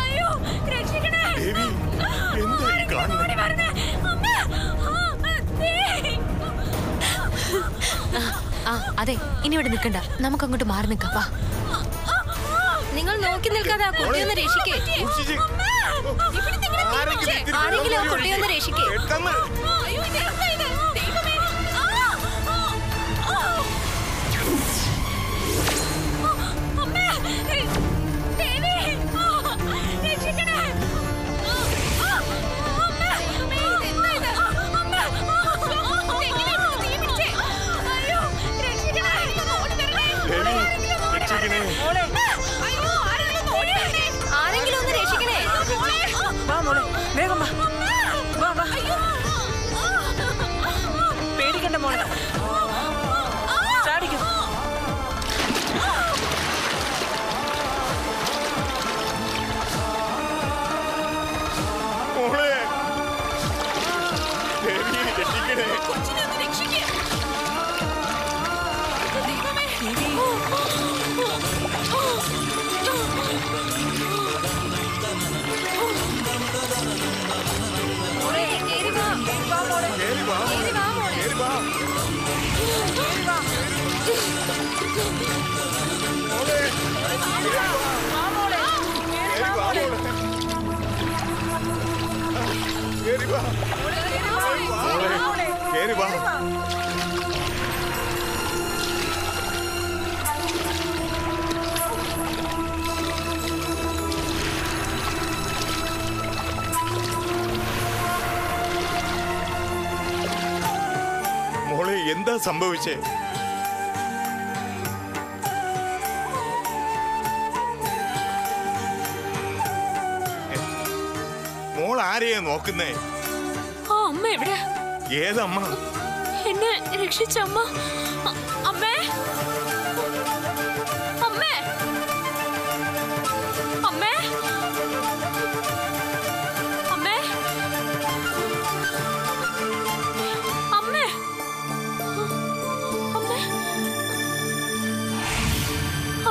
അയ്യോ രക്ഷിക്കണേ. അതെ, ഇനി ഇവിടെ നിൽക്കണ്ട, നമുക്ക് അങ്ങോട്ട് മാറി നിൽക്കാം. വാ, നിങ്ങൾ നോക്കി നിൽക്കാതെ ആ കുട്ടിയൊന്ന് രക്ഷിക്കേ. ആരെങ്കിലും ആ കുട്ടിയൊന്ന് രക്ഷിക്കേ. ആരെങ്കിലും ഒന്ന് രക്ഷിക്കണേ. വാ മോളെ, വേഗം വാ. വാ വാ, പേടിക്കണ്ട മോളെ, ചാടിക്കും. മോളെ എന്താ സംഭവിച്ചേ? മോൾ ആരെയാ നോക്കുന്നേ? ആ അമ്മ എവിടെ? ഏതമ്മ? എന്നെ രക്ഷിച്ച അമ്മ. അമ്മേ, അമ്മേ, അമ്മേ, അമ്മേ, അമ്മേ, അമ്മേ.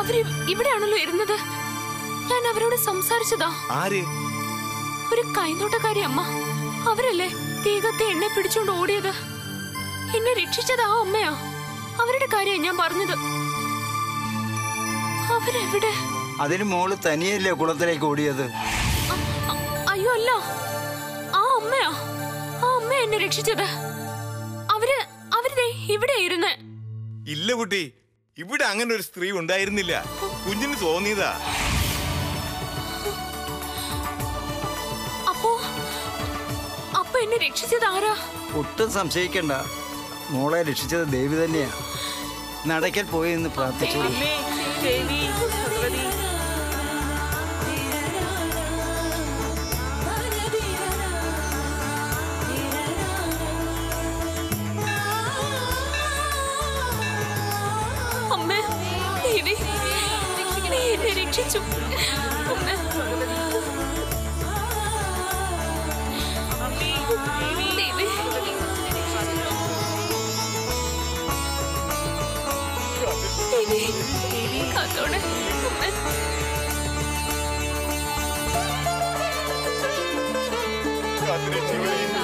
അവര് ഇവിടെയാണല്ലോ ഇരുന്നത്. ഞാൻ അവരോട് സംസാരിച്ചതാ. ആര്? ഒരു കൈനോട്ടക്കാരി അമ്മ. അവരല്ലേ തീകത്തെ എന്നെ പിടിച്ചോണ്ട് ഓടിയത്. എന്നെ രക്ഷിച്ചത് ആ അമ്മയാ. അവരുടെ കാര്യം ഞാൻ പറഞ്ഞത്. അവരെവിടെ? അതിന് മോള് തനിയല്ലേ കുളത്തിലേക്ക് ഓടിയത്? അയ്യോ അല്ല, ആ അമ്മയാ. ആ അമ്മ എന്നെ രക്ഷിച്ചത്. അവര് ഇവിടെ ഇരുന്ന്. ഇല്ല കുട്ടി, ഇവിടെ അങ്ങനെ ഒരു സ്ത്രീ ഉണ്ടായിരുന്നില്ല. കുഞ്ഞിന് തോന്നിയതാ. അപ്പൊ എന്നെ രക്ഷിച്ചത് ആരാ? ഒട്ടും സംശയിക്കണ്ട, മോളെ രക്ഷിച്ചത് ദേവി തന്നെയാ. നടക്കൽ പോയി എന്ന് പ്രാർത്ഥിച്ചു. അമ്മേ, ദേവി, നീ എന്നെ രക്ഷിച്ചു. അമ്മേ, ദേവി, ദേവി, കാത്തോടെ. അമ്മേ,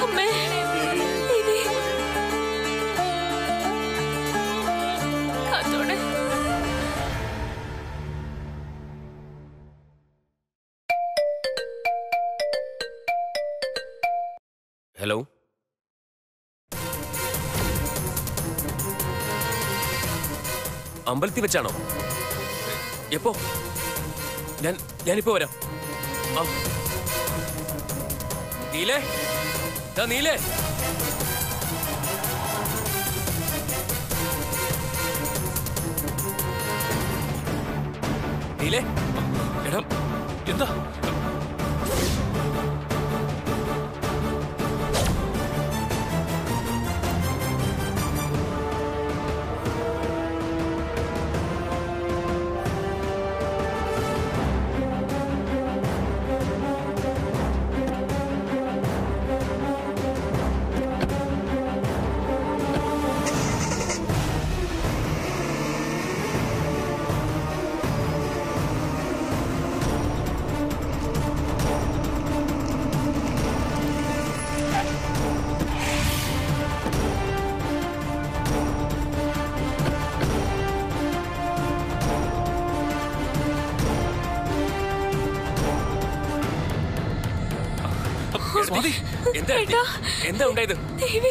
അമ്മേ, ദേവി, കാത്തോടെ. ഹലോ, അമ്പലത്തിൽ വെച്ചാണോ? എപ്പോ? ഞാനിപ്പോ വരാം. നീലേ, നീലേ, നീലേ, എടാ എന്താ? എന്താ ഏട്ടാ. എന്താ ഉണ്ടായത്? ദേവി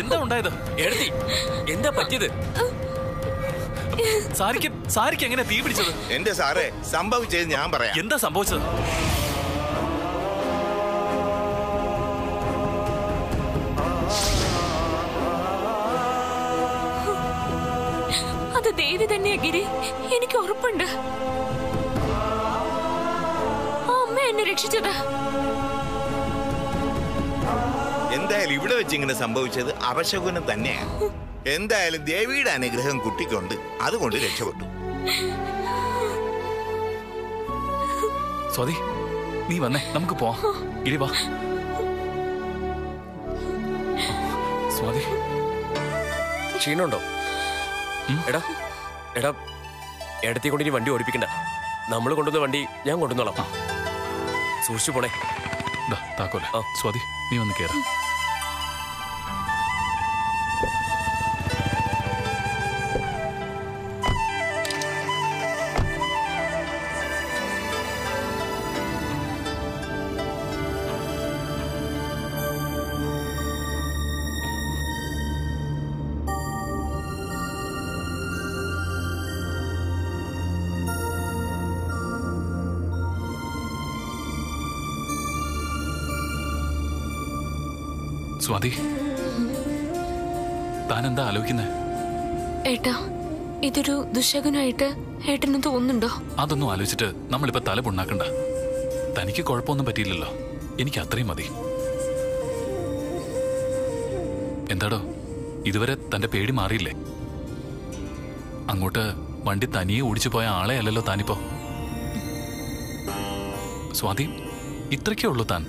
എന്താ ഉണ്ടായത്? എഴുതി എന്താ പറ്റിയത്? സാരിക്ക് എങ്ങനെ തീ പിടിച്ചത്? എന്റെ സാറേ, സംഭവിച്ചത് ഞാൻ പറയാം. എന്താ സംഭവിച്ചത്? അത് ദേവി തന്നെയാ ഗിരി, എനിക്ക് ഉറപ്പുണ്ട്. ആ അമ്മ എന്നെ രക്ഷിച്ചത്. എന്തായാലും ഇവിടെ വെച്ച് ഇങ്ങനെ സംഭവിച്ചത് അപശകുനം തന്നെയാണ്. എന്തായാലും ദേവിയുടെ അനുഗ്രഹം കുട്ടിക്കുണ്ട്, അതുകൊണ്ട് രക്ഷപ്പെട്ടു. സ്വാതി, നീ വന്നേ, നമുക്ക് പോവാം. ഗിരി വാ. സ്വാതി, ക്ഷീണുണ്ടോ? എടാ എടാ എടത്തി കൊണ്ട് ഇനി വണ്ടി ഓടിപ്പിക്കണ്ട. നമ്മൾ കൊണ്ടുവന്ന വണ്ടി ഞാൻ കൊണ്ടുവന്നോളാം. സൂക്ഷിച്ചു പോണേ. താക്കോല. സ്വാതി, നീ വന്ന് കേറാ. സ്വാതി, താൻ എന്താ ആലോചിക്കുന്നേ? ഏട്ടാ, ഇതൊരു ദുശകുനായിട്ട് ഏട്ടന് തോന്നുന്നുണ്ടോ? അതൊന്നും ആലോചിച്ചിട്ട് നമ്മളിപ്പോ തല പുണ്ണാക്കണ്ട. തനിക്ക് കുഴപ്പമൊന്നും പറ്റിയില്ലല്ലോ, എനിക്ക് അത്രയും മതി. എന്താടോ, ഇതുവരെ തന്റെ പേടി മാറിയില്ലേ? അങ്ങോട്ട് വണ്ടി തനിയെ ഓടിച്ചു പോയ ആളെ അല്ലല്ലോ താനിപ്പോ. സ്വാതി, ഇത്രയ്ക്കേ ഉള്ളൂ താൻ.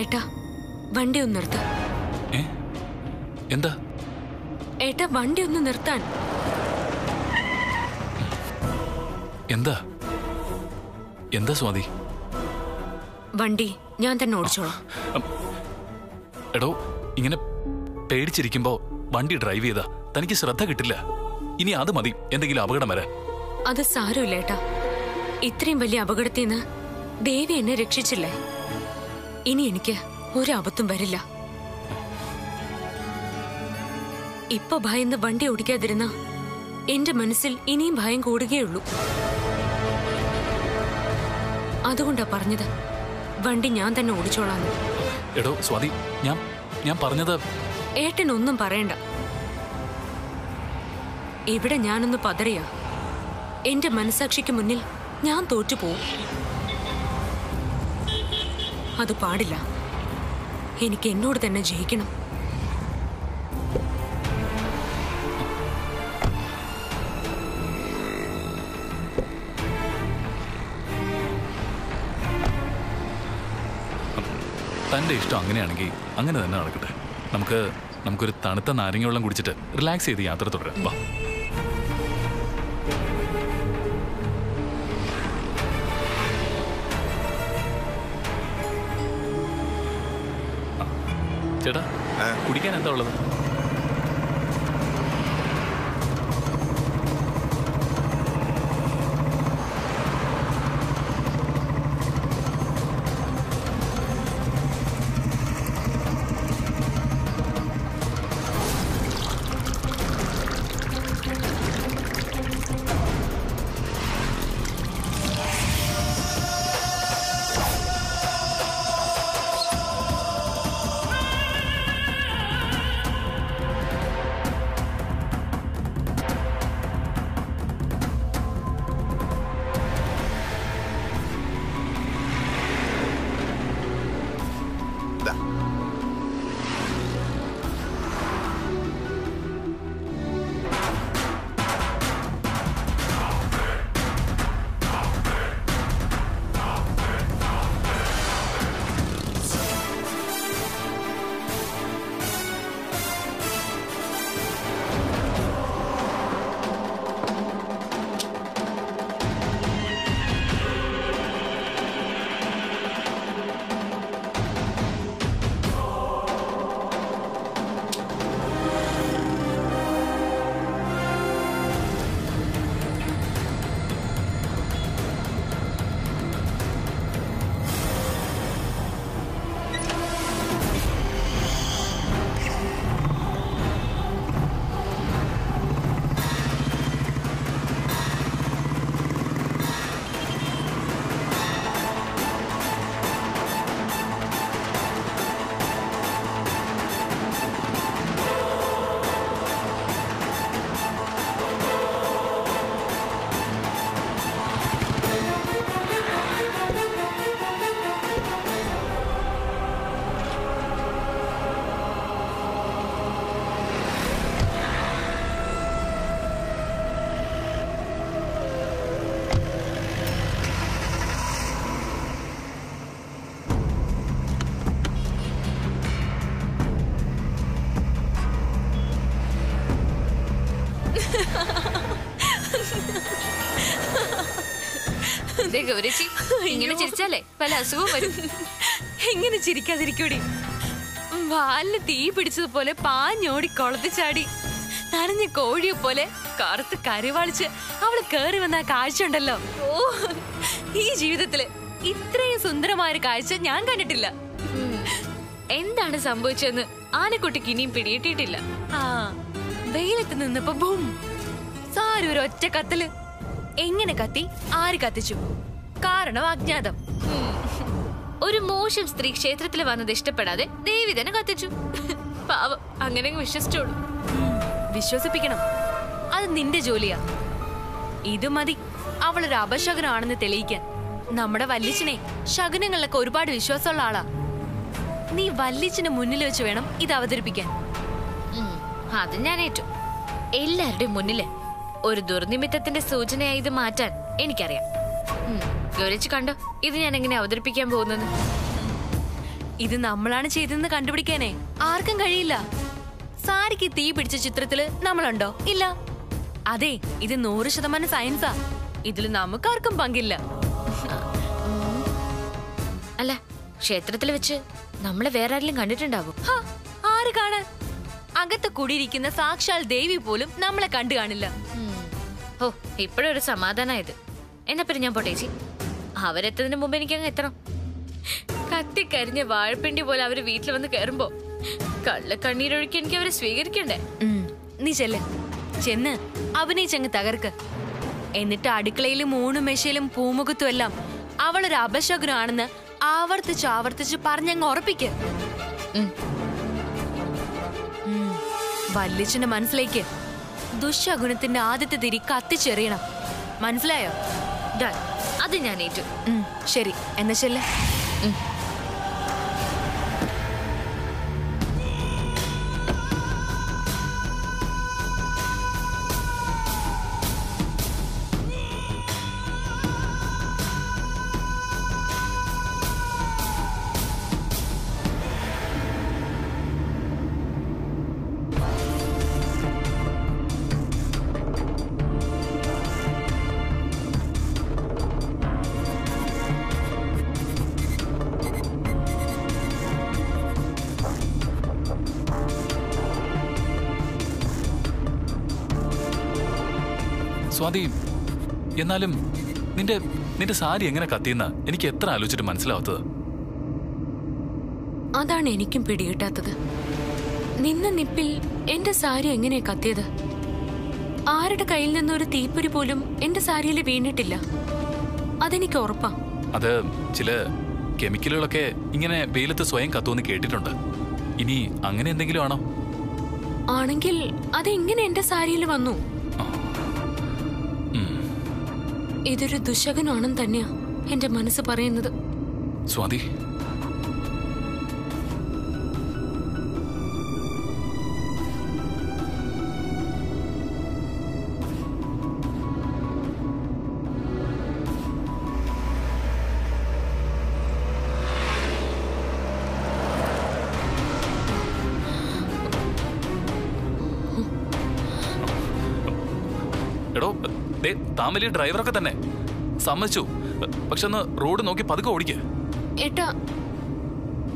ഏട്ടാ, വണ്ടി ഒന്ന് നിർത്ത. എന്താ ഏട്ടാ, വണ്ടി ഒന്ന് നിർത്താൻ. എന്താ എന്താ സ്വാതി? വണ്ടി ഞാൻ തന്നെ ഓടിച്ചോളാം. എടോ, ഇങ്ങനെ പേടിച്ചിരിക്കുമ്പോ വണ്ടി ഡ്രൈവ് ചെയ്താ തനിക്ക് ശ്രദ്ധ കിട്ടില്ല. ഇനി അത് മതി എന്തെങ്കിലും അപകടം വരാൻ. അത് സാരമില്ല ഏട്ടാ, ഇത്രയും വലിയ അപകടത്തിൽ നിന്ന് ദേവി എന്നെ രക്ഷിച്ചില്ലേ. ഇനി എനിക്ക് ഒരു ആപത്തും വരില്ല. ഇപ്പൊ ഭയന്ന് വണ്ടി ഓടിക്കാതിരുന്ന എന്റെ മനസ്സിൽ ഇനിയും ഭയം കൂടുകയുള്ളൂ. അതുകൊണ്ടാ പറഞ്ഞത് വണ്ടി ഞാൻ തന്നെ ഓടിച്ചോളാന്ന്. എടോ സ്വാതി, ഞാൻ പറഞ്ഞത്. ഏട്ടനൊന്നും പറയണ്ട. ഇവിടെ ഞാനൊന്ന് പതറിയാ എന്റെ മനസാക്ഷിക്ക് മുന്നിൽ ഞാൻ തോറ്റുപോകും. അത് പാടില്ല. എനിക്ക് എന്നോട് തന്നെ ജയിക്കണം. തന്റെ ഇഷ്ടം അങ്ങനെയാണെങ്കിൽ അങ്ങനെ തന്നെ നടക്കട്ടെ. നമുക്കൊരു തണുത്ത നാരങ്ങ വെള്ളം കുടിച്ചിട്ട് റിലാക്സ് ചെയ്ത് യാത്ര തുടരാം. വാ. ചേട്ടാ, കുടിക്കാൻ എന്താ ഉള്ളത്? ഗൗരച്ചി ഇങ്ങനെ ചിരിച്ചാലേ പല അസുഖവും വരും. എങ്ങനെ ചിരിക്കാതിരിക്കൂടി? വാലിന് തീ പിടിച്ചതുപോലെ പാഞ്ഞോടി കുളത്തി ചാടി നനഞ്ഞ കോഴിയെ പോലെ കറുത്ത് കരുവാളിച്ച് അവള് കേറി വന്ന കാഴ്ച ഉണ്ടല്ലോ. ഓ, ഈ ജീവിതത്തില് ഇത്രയും സുന്ദരമായ കാഴ്ച ഞാൻ കണ്ടിട്ടില്ല. എന്താണ് സംഭവിച്ചതെന്ന് ആനക്കുട്ടിക്ക് ഇനിയും പിടിയിട്ടിട്ടില്ല. ആ, വെയിലത്ത് നിന്നപ്പോ ബൂം, സാരി ഒരു ഒറ്റ കത്തല്. എങ്ങനെ കത്തി, ആര് കത്തിച്ചു? കാരണം അജ്ഞാതം. ഒരു മോശം സ്ത്രീ ക്ഷേത്രത്തിൽ വന്നത് ഇഷ്ടപ്പെടാതെ ദേവി തന്നെ കത്തിച്ചു. പാവം, അങ്ങനെ വിശ്വസിച്ചോളൂ. വിശ്വസിപ്പിക്കണം, അത് നിന്റെ ജോലിയാ. ഇത് മതി അവളൊരു അപശകുനാണെന്ന് തെളിയിക്കാൻ. നമ്മുടെ വല്ലിച്ചനെ ശകുനങ്ങളിലൊക്കെ ഒരുപാട് വിശ്വാസമുള്ള ആളാ. നീ വല്ലിച്ചന് മുന്നിൽ വെച്ച് വേണം ഇത് അവതരിപ്പിക്കാൻ. അത് ഞാൻ ഏറ്റു. എല്ലാവരുടെയും മുന്നില് ഒരു ദുർനിമിത്തത്തിന്റെ സൂചനയായി ഇത് മാറ്റാൻ എനിക്കറിയാം. ഗൗരച്ച് കണ്ടോ, ഇത് ഞാൻ എങ്ങനെ അവതരിപ്പിക്കാൻ പോകുന്നത്? ഇത് നമ്മളാണ് ചെയ്തതെന്ന് കണ്ടുപിടിക്കാനേ ആർക്കും കഴിയില്ല. സാരിക്ക് തീ പിടിച്ച ചിത്രത്തില് നമ്മളുണ്ടോ? ഇല്ല. അതെ, ഇത് 100% സയൻസാ. ഇതിൽ നമുക്കാർക്കും പങ്കില്ല. അല്ല, ക്ഷേത്രത്തിൽ വെച്ച് നമ്മളെ വേറെ ആരെങ്കിലും കണ്ടിട്ടുണ്ടാവും? ആര് കാണാൻ? അകത്ത് കൂടിയിരിക്കുന്ന സാക്ഷാൽ ദേവി പോലും നമ്മളെ കണ്ടു കാണില്ല. ഓ, ഇപ്പോഴൊരു സമാധാനമായത്. എന്നാ പിന്നെ ഞാൻ പോട്ടേച്ചി. അവരെത്തുന്നതിന് മുമ്പ് എനിക്കങ്ങ് എത്തണം. കത്തിക്കരിഞ്ഞ വാഴപ്പിണ്ടി പോലെ അവര് വീട്ടിൽ വന്ന് കയറുമ്പോ കണ്ണീരൊഴുക്കി എനിക്ക് അവരെ സ്വീകരിക്കണ്ടേ? നീ ചെന്ന് അഭിനയിച്ചങ്ങ് തകർക്ക്. എന്നിട്ട് അടുക്കളയിലും ഊണും മെഷയിലും പൂമുഖത്തും എല്ലാം അവളൊരു അപശകുനാണെന്ന് ആവർത്തിച്ച് പറഞ്ഞങ്ങ് ഉറപ്പിക്ക്. വല്ലിച്ചന്റെ മനസ്സിലേക്ക് ദുശകുനത്തിന്റെ ആദ്യത്തെ തിരി കത്തിച്ചെറിയണം. മനസ്സിലായോ? അത് ഞാൻ ഏറ്റു. ശരി, എന്നാ ചെല്ലേ. സ്വാതി, എന്നാലും നിന്റെ സാരി എങ്ങനെ കത്തിയെന്ന എനിക്ക് എത്ര ആലോചിച്ചിട്ട് മനസ്സിലാവാത്തത്? അതാണ് എനിക്കും പിടികിട്ടാത്തത്. നിന്ന നിപ്പിൽ എന്റെ സാരി എങ്ങനെയാ കത്തിയത്? ആരുടെ കയ്യിൽ നിന്നൊരു തീപ്പൊരി പോലും എന്റെ സാരിയിൽ വീണിട്ടില്ല. അതെനിക്ക് ഉറപ്പാ. അത് ചില കെമിക്കലുകളൊക്കെ ഇങ്ങനെ വെയിലത്ത് സ്വയം കത്തുമെന്ന് കേട്ടിട്ടുണ്ട്. ഇനി അങ്ങനെ എന്തെങ്കിലും ആണോ? ആണെങ്കിൽ അതെങ്ങനെ എന്റെ സാരിയിൽ വന്നു? ഇതൊരു ദുശകനാണെന്ന് തന്നെയാ എന്റെ മനസ്സ് പറയുന്നത്. സ്വാതി, എടോ, താൻ വലിയ ഡ്രൈവറൊക്കെ തന്നെ, സമ്മതിച്ചു. പക്ഷെ ഒന്ന് റോഡ് നോക്കി പതുക്കെ ഓടിക്ക. ഏട്ടാ,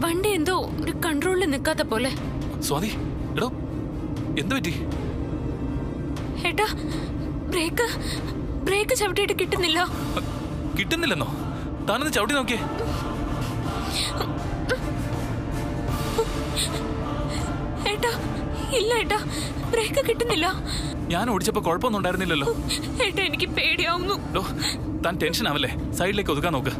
വണ്ടി എന്തോ ഒരു കൺട്രോളിൽ നിൽക്കാത്ത പോലെ. സ്വാതി, എടോ, എന്തു പറ്റി? ഏട്ടാ, ബ്രേക്ക് ചവിട്ടിയിട്ട് കിട്ടുന്നില്ല. കിട്ടുന്നില്ലെന്നോ? താനൊന്ന് ചവിട്ടി നോക്കിയേ. ഏട്ടാ, ഇല്ല ഏട്ടാ, ബ്രേക്ക് കിട്ടുന്നില്ല. ഞാൻ ഓടിച്ചപ്പോ കുഴപ്പമൊന്നും ഉണ്ടായിരുന്നില്ലല്ലോ. ഏട്ടാ, എനിക്ക് പേടിയാവുന്നു. താൻ ടെൻഷൻ ആവല്ലേ, സൈഡിലേക്ക് ഒതുക്കാൻ നോക്ക്.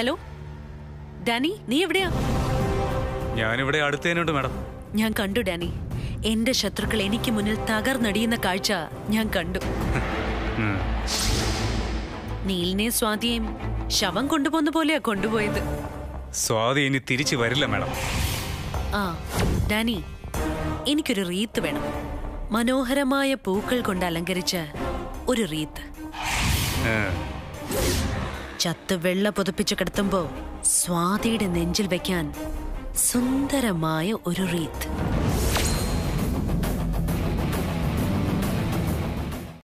ഹലോ ഡാനി, നീ എവിടെയാ? ഞാനിവിടെ അടുത്തേനുണ്ട് മാഡം. ഞാൻ കണ്ടു ഡാനി. എന്റെ ശത്രുക്കൾ എനിക്ക് മുന്നിൽ തകർന്നടിയുന്ന കാഴ്ച ഞാൻ കണ്ടു. നീലിനെ സ്വാതിയെയും ശവം കൊണ്ടുപോകുന്ന പോലെയാ കൊണ്ടുപോയത്. സ്വാതി ഇനി തിരിച്ചു വരില്ല മാഡം. ആ ഡാനി, എനിക്കൊരു റീത്ത് വേണം. മനോഹരമായ പൂക്കൾ കൊണ്ട് അലങ്കരിച്ച ഒരു റീത്ത്. ചത്ത് വെള്ള പുതപ്പിച്ച് കിടത്തുമ്പോ സ്വാതിയുടെ നെഞ്ചിൽ വെക്കാൻ സുന്ദരമായ ഒരു റീത്ത്.